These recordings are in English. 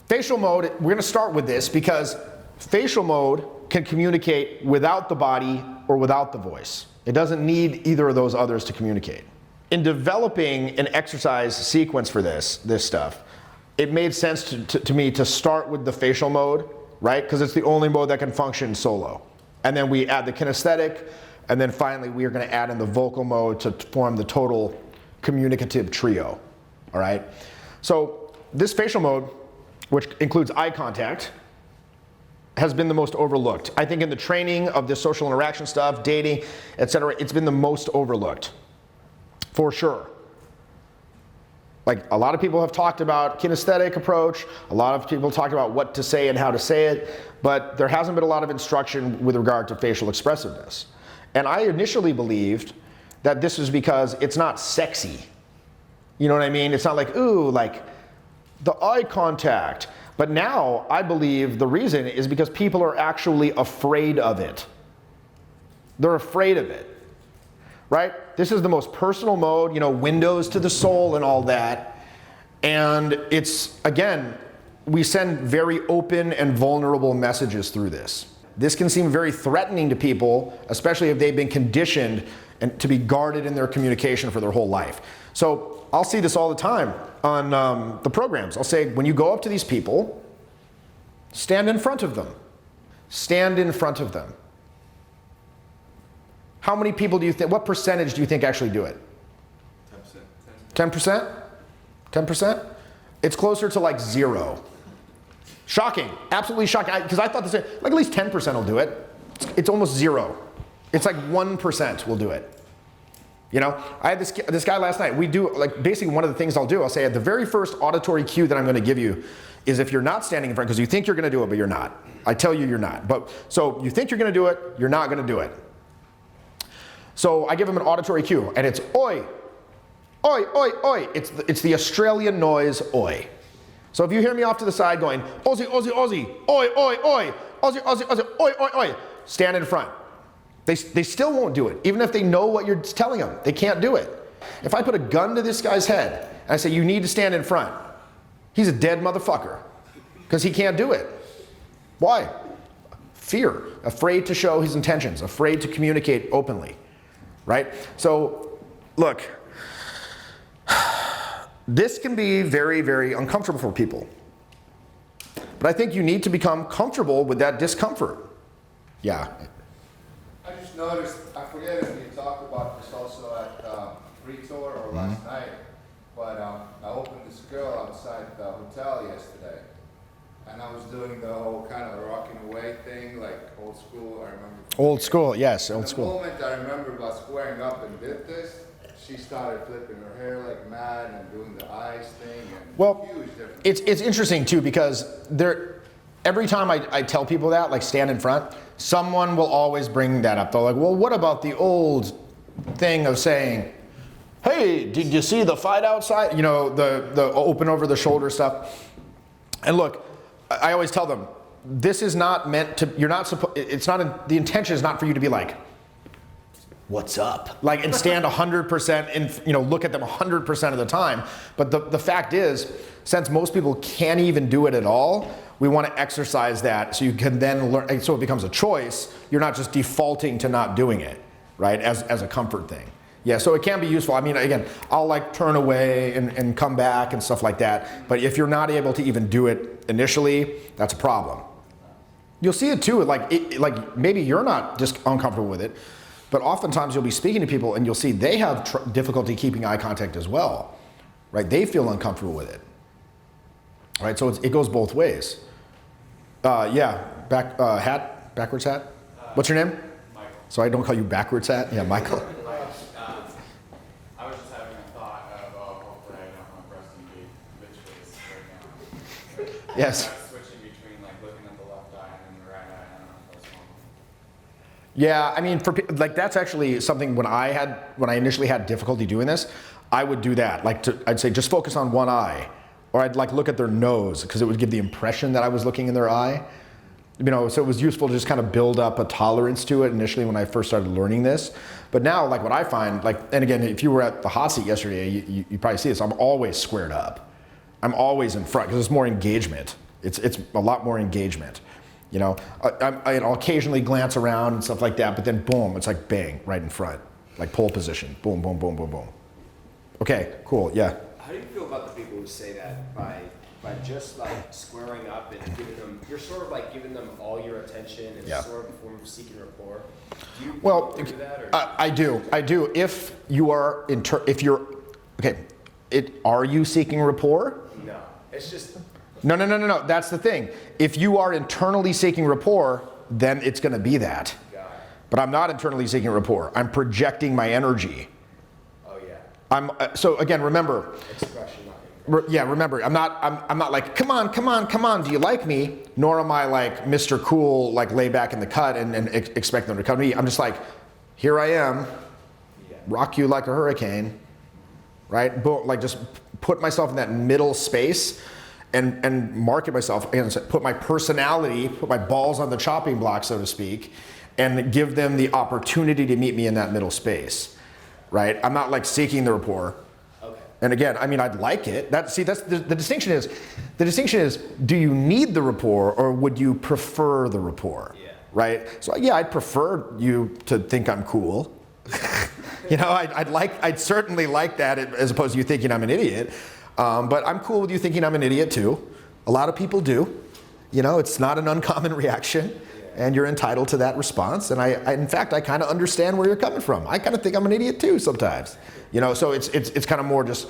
Facial mode, we're gonna start with this because facial mode can communicate without the body or without the voice. It doesn't need either of those others to communicate. In developing an exercise sequence for this stuff, it made sense to me to start with the facial mode, right? Because it's the only mode that can function solo. And then we add the kinesthetic, and then finally we are gonna add in the vocal mode to form the total communicative trio, all right? So this facial mode, which includes eye contact, has been the most overlooked. I think in the training of this social interaction stuff, dating, etc., it's been the most overlooked, for sure. Like a lot of people have talked about kinesthetic approach, a lot of people talked about what to say and how to say it, but there hasn't been a lot of instruction with regard to facial expressiveness. And I initially believed that this was because it's not sexy. You know what I mean? It's not like, ooh, like the eye contact. But now I believe the reason is because people are actually afraid of it. They're afraid of it. Right? This is the most personal mode, you know, windows to the soul and all that. And it's, again, we send very open and vulnerable messages through this. This can seem very threatening to people, especially if they've been conditioned and to be guarded in their communication for their whole life. So I'll see this all the time on the programs. I'll say, when you go up to these people, stand in front of them. Stand in front of them. How many people do you think, what percentage do you think actually do it? 10%. 10%? 10%? It's closer to like 0. Shocking, absolutely shocking. Because I thought this, like at least 10% will do it. It's almost 0. It's like 1% will do it. You know, I had this guy last night. We do, like, basically one of the things I'll do, I'll say at the very first auditory cue that I'm going to give you is if you're not standing in front, because you think you're going to do it, but you're not. I tell you you're not. But so you think you're going to do it, you're not going to do it. So I give him an auditory cue, and it's oi, oi, oi, oi. It's the Australian noise oi. So if you hear me off to the side going Aussie, Aussie, Aussie, oi, oi, oi, Aussie, Aussie, Aussie, oi, oi, oi, stand in front. They still won't do it, even if they know what you're telling them. They can't do it. If I put a gun to this guy's head and I say you need to stand in front, he's a dead motherfucker because he can't do it. Why? Fear, afraid to show his intentions, afraid to communicate openly. Right? So, look, this can be very, very uncomfortable for people. But I think you need to become comfortable with that discomfort. Yeah. I just noticed, I forget if you talked about this also at Rapport or last night, but I opened this girl outside the hotel yesterday. And I was doing the whole kind of rocking away thing, like old school, I remember. Old school, yes, old school. The moment I remember about squaring up and did this, she started flipping her hair like mad and doing the eyes thing. And well, huge difference. It's interesting too, because every time I tell people that, like stand in front, someone will always bring that up. They're like, well, what about the old thing of saying, hey, did you see the fight outside? You know, the open over the shoulder stuff. And look, I always tell them, this is not meant to, you're not supposed, it's not, the intention is not for you to be like, what's up? Like, and stand 100% and, you know, look at them 100% of the time. But the fact is, since most people can't even do it at all, we want to exercise that so you can then learn, so it becomes a choice. You're not just defaulting to not doing it, right, as a comfort thing. Yeah, so it can be useful. I mean, again, I'll like turn away and come back and stuff like that. But if you're not able to even do it initially, that's a problem. You'll see it too, like maybe you're not just uncomfortable with it, but oftentimes you'll be speaking to people and you'll see they have difficulty keeping eye contact as well, right? They feel uncomfortable with it, right? So it goes both ways. Yeah, backwards hat. What's your name? Michael. So I don't call you backwards hat? Yeah, Michael. I was just having a thought of, hopefully I don't want resting bitch face right now. Yes. Switching between like looking at the left eye and then the right eye, I don't know if that's one. Yeah, I mean, like that's actually something when I initially had difficulty doing this, I would do that. I'd say just focus on one eye, or I'd like look at their nose because it would give the impression that I was looking in their eye. You know, so it was useful to just kind of build up a tolerance to it initially when I first started learning this. But now, like what I find, like, and again, if you were at the hot seat yesterday, you probably see this. I'm always squared up. I'm always in front because it's more engagement. It's a lot more engagement. You know, I'll occasionally glance around and stuff like that, but then boom, it's like bang, right in front. Like pole position, boom, boom, boom, boom, boom. Okay, cool, yeah. How do you feel about the people who say that by just like squaring up and giving them, you're sort of like giving them all your attention and Yeah. sort of a form of seeking rapport? Do you Well, do that? Or? I do. If you are, are you seeking rapport? No, it's just, No. That's the thing. If you are internally seeking rapport, then it's going to be that. God. But I'm not internally seeking rapport. I'm projecting my energy. Oh yeah, So again, remember. expression, not Remember, I'm not like, come on, do you like me? Nor am I like Mr. Cool, like lay back in the cut and expect them to come to me. I'm just like, here I am, rock you like a hurricane, right? Like just put myself in that middle space and market myself, and put my personality, put my balls on the chopping block, so to speak, and give them the opportunity to meet me in that middle space, right? I'm not like seeking the rapport. And again, I mean, I'd like it. That's the distinction is, do you need the rapport or would you prefer the rapport? Yeah. Right? So yeah, I'd prefer you to think I'm cool. You know, I'd certainly like that as opposed to you thinking I'm an idiot. But I'm cool with you thinking I'm an idiot too. A lot of people do. You know, it's not an uncommon reaction. And you're entitled to that response. And in fact, I kind of understand where you're coming from. I kind of think I'm an idiot too sometimes. You know, so it's kind of more just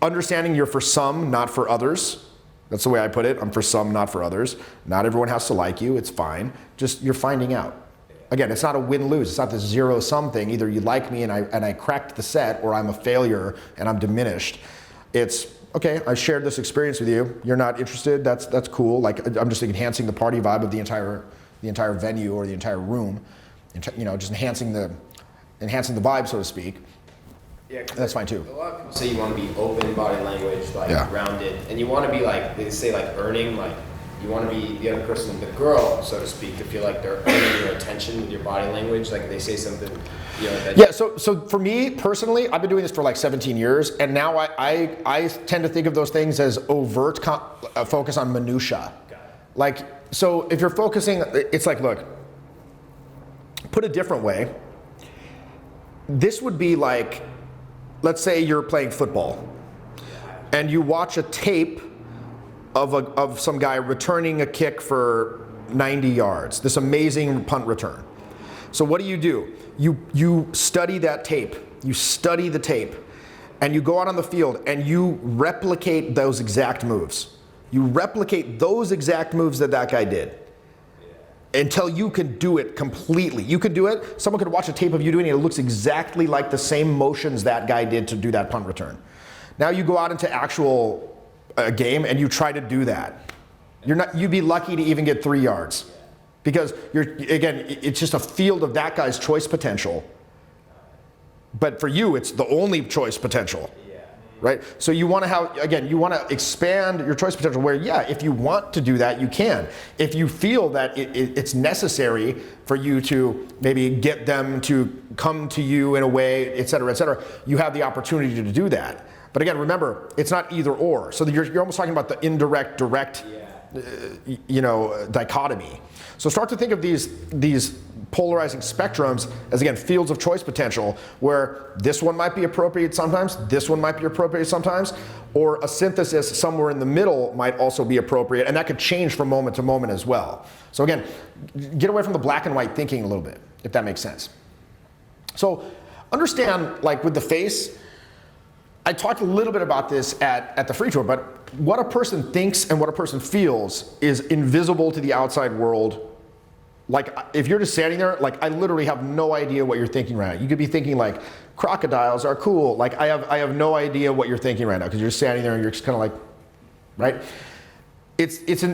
understanding you're for some, not for others. That's the way I put it. I'm for some, not for others. Not everyone has to like you. It's fine. Just you're finding out. Again, it's not a win-lose. It's not this zero-sum thing. Either you like me and I cracked the set, or I'm a failure and I'm diminished. It's okay, I shared this experience with you. You're not interested. That's cool. Like I'm just enhancing the party vibe of the entire venue or the entire room. You know, just enhancing the vibe, so to speak. Yeah, that's fine too. A lot of people say you want to be open body language, like rounded, and you want to be like, they say like earning, like you want to be the other person, the girl, so to speak, to feel like they're earning your attention with your body language. Like they say something, you know. That yeah. So for me personally, I've been doing this for like 17 years, and now I tend to think of those things as overt focus on minutia. Like, so if you're focusing, it's like, look, put a different way. This would be like, let's say you're playing football and you watch a tape of some guy returning a kick for 90 yards, this amazing punt return. So what do? You study that tape, you study the tape, and you go out on the field and you replicate those exact moves. You replicate those exact moves that guy did. Until you can do it completely. You could do it, someone could watch a tape of you doing it, it looks exactly like the same motions that guy did to do that punt return. Now you go out into actual game and you try to do that. You'd be lucky to even get 3 yards. Because it's just a field of that guy's choice potential. But for you, it's the only choice potential. Right? So you want to expand your choice potential where, if you want to do that, you can. If you feel that it's necessary for you to maybe get them to come to you in a way, et cetera, you have the opportunity to do that. But again, remember, it's not either or. So you're almost talking about the indirect, direct, dichotomy. So start to think of these polarizing spectrums as, again, fields of choice potential, where this one might be appropriate sometimes, this one might be appropriate sometimes, or a synthesis somewhere in the middle might also be appropriate, and that could change from moment to moment as well. So again, get away from the black and white thinking a little bit, if that makes sense. So understand, like with the face, I talked a little bit about this at the free tour, but what a person thinks and what a person feels is invisible to the outside world. Like, if you're just standing there, like, I literally have no idea what you're thinking right now. You could be thinking like, crocodiles are cool. Like, I have no idea what you're thinking right now, because you're standing there and you're just kind of like, right?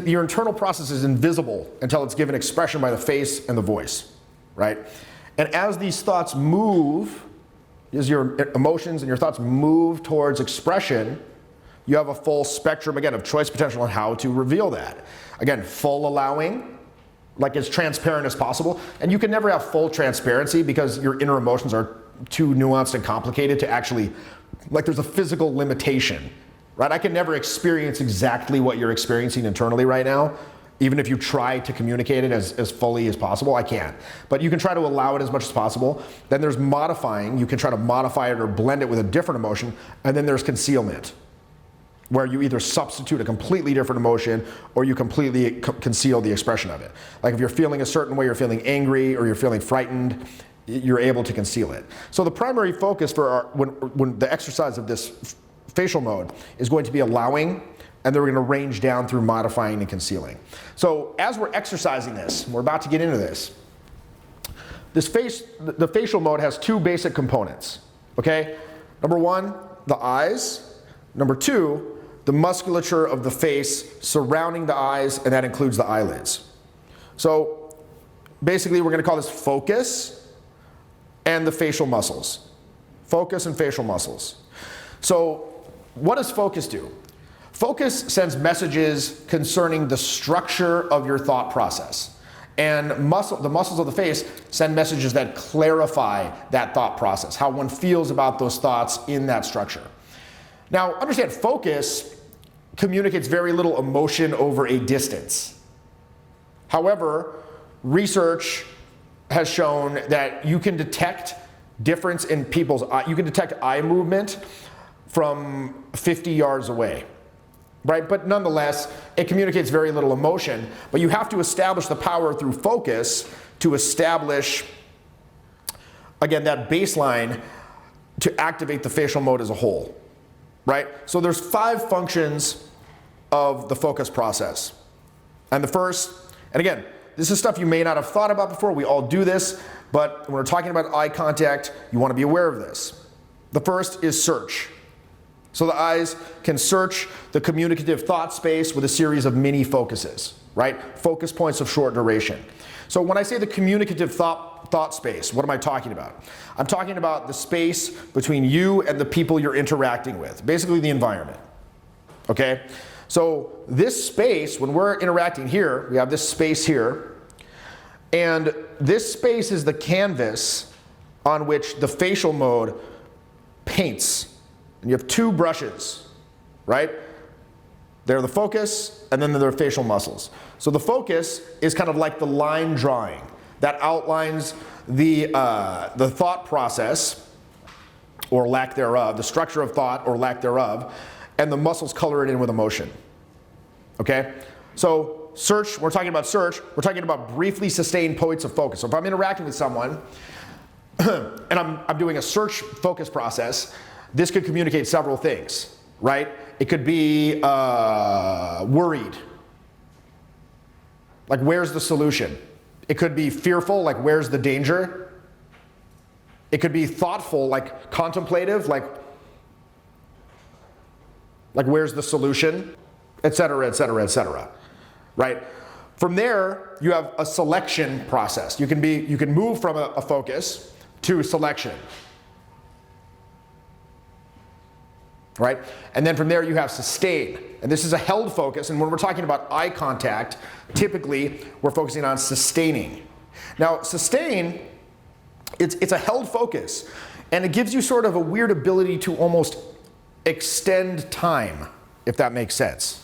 Your internal process is invisible until it's given expression by the face and the voice, right? And as these thoughts move, as your emotions and your thoughts move towards expression, you have a full spectrum, again, of choice potential on how to reveal that. Again, full allowing, like as transparent as possible. And you can never have full transparency because your inner emotions are too nuanced and complicated to actually, like there's a physical limitation, right? I can never experience exactly what you're experiencing internally right now. Even if you try to communicate it as fully as possible, I can't. But you can try to allow it as much as possible. Then there's modifying. You can try to modify it or blend it with a different emotion. And then there's concealment, where you either substitute a completely different emotion or you completely conceal the expression of it. Like if you're feeling a certain way, you're feeling angry or you're feeling frightened, you're able to conceal it. So the primary focus for when the exercise of this facial mode is going to be allowing, and then we're going to range down through modifying and concealing. So as we're exercising this, we're about to get into this. The facial mode has two basic components, okay? Number one, the eyes. Number two, the musculature of the face surrounding the eyes, and that includes the eyelids. So basically we're going to call this focus and the facial muscles. Focus and facial muscles. So what does focus do? Focus sends messages concerning the structure of your thought process. And the muscles of the face send messages that clarify that thought process, how one feels about those thoughts in that structure. Now, understand, focus communicates very little emotion over a distance. However, research has shown that you can detect difference in people's eye. You can detect eye movement from 50 yards away, right? But nonetheless, it communicates very little emotion. But you have to establish the power through focus to establish, again, that baseline to activate the facial mode as a whole, right? So there's 5 functions of the focus process. And the first, and again, this is stuff you may not have thought about before. We all do this, but when we're talking about eye contact, you want to be aware of this. The first is search. So the eyes can search the communicative thought space with a series of mini focuses, right? Focus points of short duration. So when I say the communicative thought space, what am I talking about? I'm talking about the space between you and the people you're interacting with, basically the environment, okay? So this space, when we're interacting here, we have this space here, and this space is the canvas on which the facial mode paints. And you have 2 brushes, right? They're the focus, and then they're facial muscles. So the focus is kind of like the line drawing that outlines the thought process, or lack thereof, the structure of thought, or lack thereof, and the muscles color it in with emotion, okay? So search, we're talking about search, we're talking about briefly sustained points of focus. So if I'm interacting with someone, and I'm doing a search focus process, this could communicate several things, right? It could be worried, like where's the solution? It could be fearful, like where's the danger? It could be thoughtful, like contemplative, like where's the solution, et cetera, et cetera, et cetera, right? From there, you have a selection process. You can move from a focus to selection, right? And then from there you have sustain. And this is a held focus, and when we're talking about eye contact, typically we're focusing on sustaining. Now, sustain, it's a held focus, and it gives you sort of a weird ability to almost extend time, if that makes sense,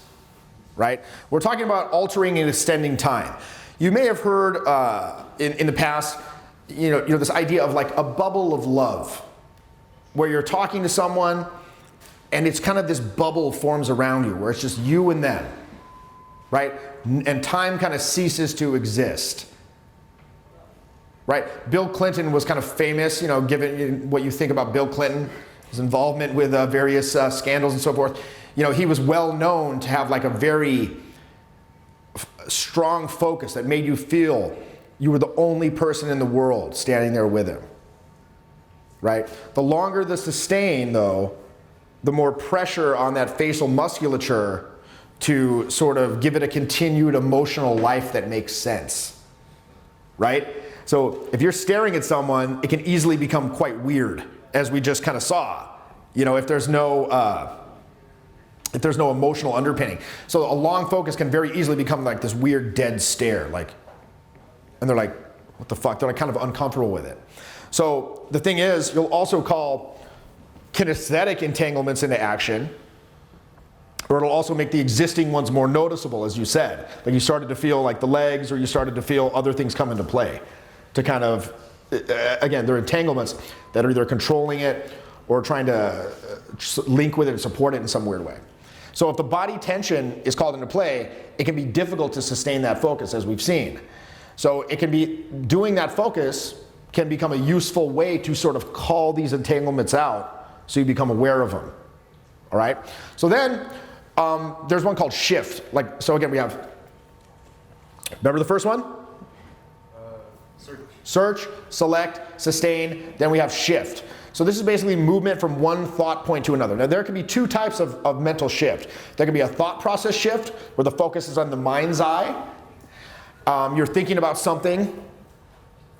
right? We're talking about altering and extending time. You may have heard in the past, you know, this idea of like a bubble of love, where you're talking to someone and it's kind of this bubble forms around you where it's just you and them, right? And time kind of ceases to exist, right? Bill Clinton was kind of famous, you know, given what you think about Bill Clinton, his involvement with various scandals and so forth. You know, he was well known to have like a very strong focus that made you feel you were the only person in the world standing there with him, right? The longer the sustain, though, the more pressure on that facial musculature to sort of give it a continued emotional life that makes sense, right? So if you're staring at someone, it can easily become quite weird, as we just kind of saw, you know, if there's no emotional underpinning. So a long focus can very easily become like this weird dead stare, like, and they're like, what the fuck? They're like kind of uncomfortable with it. So the thing is, you'll also call kinesthetic entanglements into action, Or it'll also make the existing ones more noticeable, as you said. Like you started to feel like the legs, or you started to feel other things come into play to kind of, again, they're entanglements that are either controlling it or trying to link with it and support it in some weird way. So if the body tension is called into play, it can be difficult to sustain that focus, as we've seen. So it can be, doing that focus can become a useful way to sort of call these entanglements out so you become aware of them. All right? So then, there's one called shift. Like, so again, we have, remember the first one? Search, select, sustain, then we have shift. So this is basically movement from one thought point to another. Now there can be two types of mental shift. There can be a thought process shift, where the focus is on the mind's eye. You're thinking about something,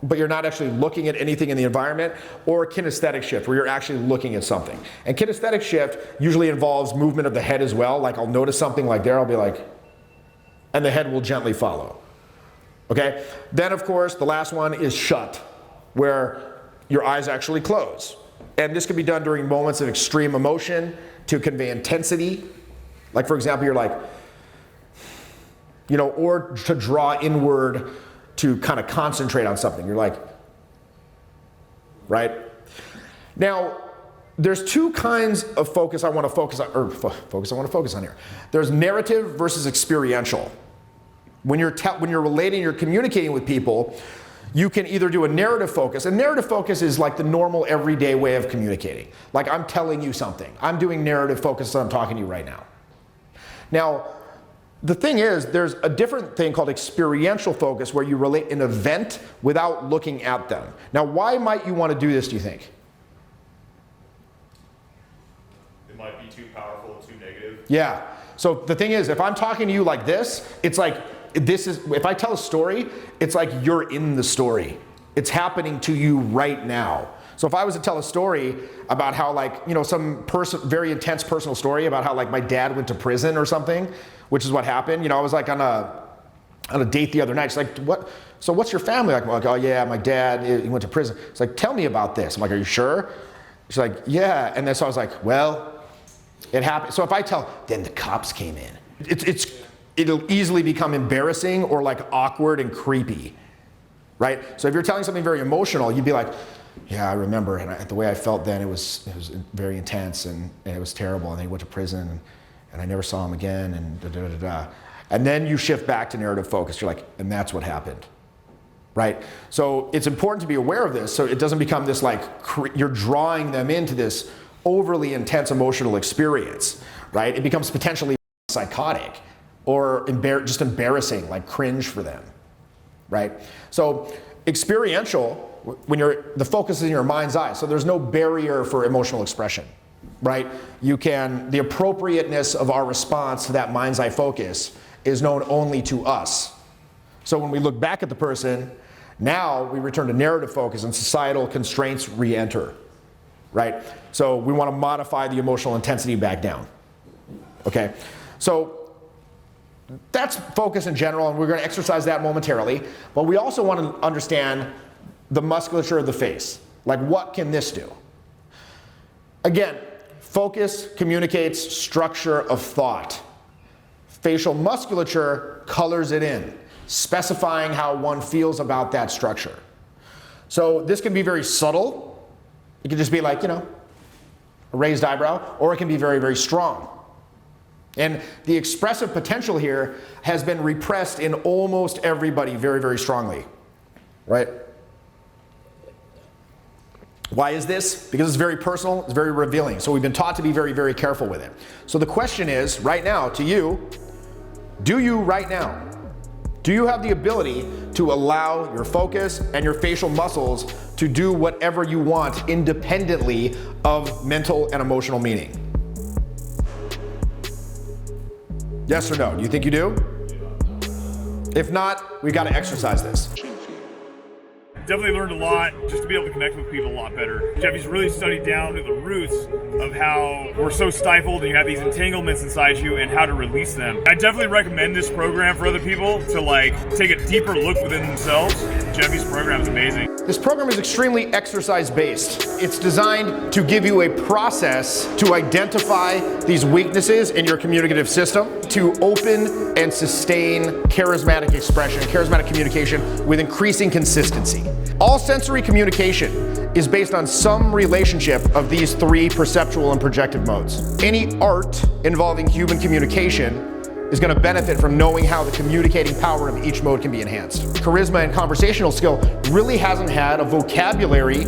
but you're not actually looking at anything in the environment, or a kinesthetic shift, where you're actually looking at something. And kinesthetic shift usually involves movement of the head as well. Like I'll notice something like there, I'll be like, and the head will gently follow. Okay? Then of course, the last one is shut, where your eyes actually close. And this can be done during moments of extreme emotion to convey intensity. Like for example, you're like, you know, or to draw inward to kind of concentrate on something. You're like, right? Now, there's two kinds of focus I want to focus on, or focus I want to focus on here. There's narrative versus experiential. When you're relating, you're communicating with people, you can either do a narrative focus, and narrative focus is like the normal everyday way of communicating. Like I'm telling you something. I'm doing narrative focus, so I'm talking to you right now. Now, the thing is, there's a different thing called experiential focus, where you relate an event without looking at them. Now, why might you want to do this, do you think? It might be too powerful, too negative. Yeah. So the thing is, if I'm talking to you like this, it's like, if I tell a story, it's like you're in the story. It's happening to you right now. So if I was to tell a story about how, like, you know, some very intense personal story about how like my dad went to prison or something, which is what happened. You know, I was like on a date the other night. She's like, what? So what's your family like? I'm like, oh yeah, my dad, he went to prison. It's like, tell me about this. I'm like, are you sure? She's like, yeah. And then so I was like, well, it happened. So if I tell, then the cops came in. It'll easily become embarrassing or like awkward and creepy, right? So if you're telling something very emotional, you'd be like, yeah, I remember, and the way I felt then, it was very intense, and it was terrible, and he went to prison, and I never saw him again, and da-da-da-da. And then you shift back to narrative focus. You're like, and that's what happened, right? So it's important to be aware of this, so it doesn't become this like, you're drawing them into this overly intense emotional experience, right? It becomes potentially psychotic, or just embarrassing, like cringe for them, right? So experiential, when the focus is in your mind's eye, so there's no barrier for emotional expression, right? The appropriateness of our response to that mind's eye focus is known only to us. So when we look back at the person, now we return to narrative focus and societal constraints re-enter, right? So we want to modify the emotional intensity back down, okay? So that's focus in general, and we're going to exercise that momentarily, but we also want to understand the musculature of the face. Like, what can this do? Again, focus communicates structure of thought. Facial musculature colors it in, specifying how one feels about that structure. So this can be very subtle. It can just be like, you know, a raised eyebrow, or it can be very, very strong. And the expressive potential here has been repressed in almost everybody very, very strongly, right? Why is this? Because it's very personal, it's very revealing. So we've been taught to be very, very careful with it. So the question is, right now, to you, do you right now, do you have the ability to allow your focus and your facial muscles to do whatever you want independently of mental and emotional meaning? Yes or no? Do you think you do? If not, we got to exercise this. Definitely learned a lot just to be able to connect with people a lot better. Jeffy's really studied down to the roots of how we're so stifled and you have these entanglements inside you and how to release them. I definitely recommend this program for other people to like take a deeper look within themselves. Jeffy's program is amazing. This program is extremely exercise-based. It's designed to give you a process to identify these weaknesses in your communicative system, to open and sustain charismatic expression, charismatic communication with increasing consistency. All sensory communication is based on some relationship of these three perceptual and projective modes. Any art involving human communication is going to benefit from knowing how the communicating power of each mode can be enhanced. Charisma and conversational skill really hasn't had a vocabulary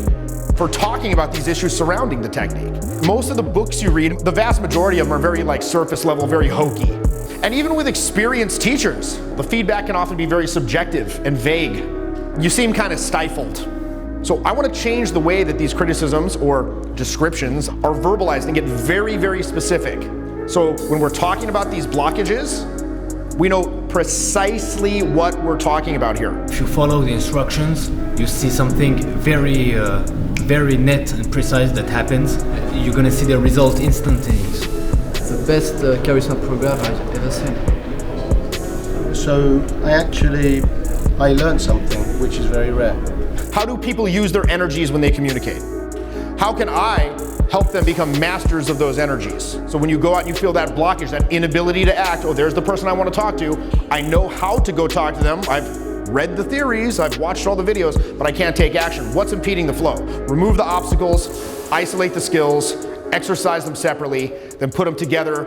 for talking about these issues surrounding the technique. Most of the books you read, the vast majority of them are very surface level, very hokey. And even with experienced teachers, the feedback can often be very subjective and vague. You seem kind of stifled. So I want to change the way that these criticisms or descriptions are verbalized and get very specific. So when we're talking about these blockages, we know precisely what we're talking about here. If you follow the instructions, you see something very net and precise that happens. You're gonna see the result instantaneous. The best charisma program I've ever seen. So I learned something which is very rare. How do people use their energies when they communicate? How can I help them become masters of those energies? So when you go out and you feel that blockage, that inability to act, oh, there's the person I want to talk to. I know how to go talk to them. I've read the theories, I've watched all the videos, but I can't take action. What's impeding the flow? Remove the obstacles, isolate the skills, exercise them separately, then put them together,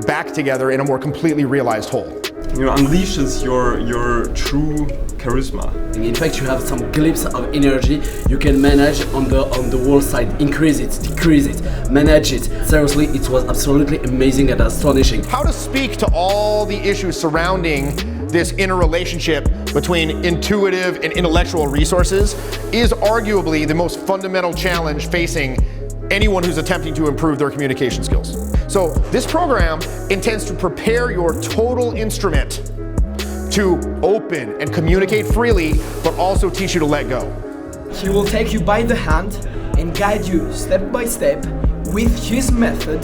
back together in a more completely realized whole. Unleashes your true charisma. In fact, you have some glimpse of energy you can manage on the wall side. Increase it, decrease it, manage it. Seriously, it was absolutely amazing and astonishing. How to speak to all the issues surrounding this interrelationship between intuitive and intellectual resources is arguably the most fundamental challenge facing anyone who's attempting to improve their communication skills. So this program intends to prepare your total instrument to open and communicate freely, but also teach you to let go. He will take you by the hand and guide you step by step with his method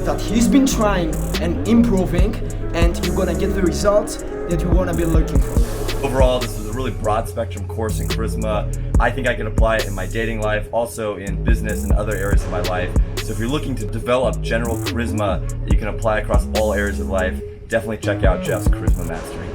that he's been trying and improving, and you're gonna get the results that you wanna be looking for. Overall, this is a really broad spectrum course in charisma. I think I can apply it in my dating life, also in business and other areas of my life. So if you're looking to develop general charisma that you can apply across all areas of life, definitely check out Jeff's Charisma Mastery.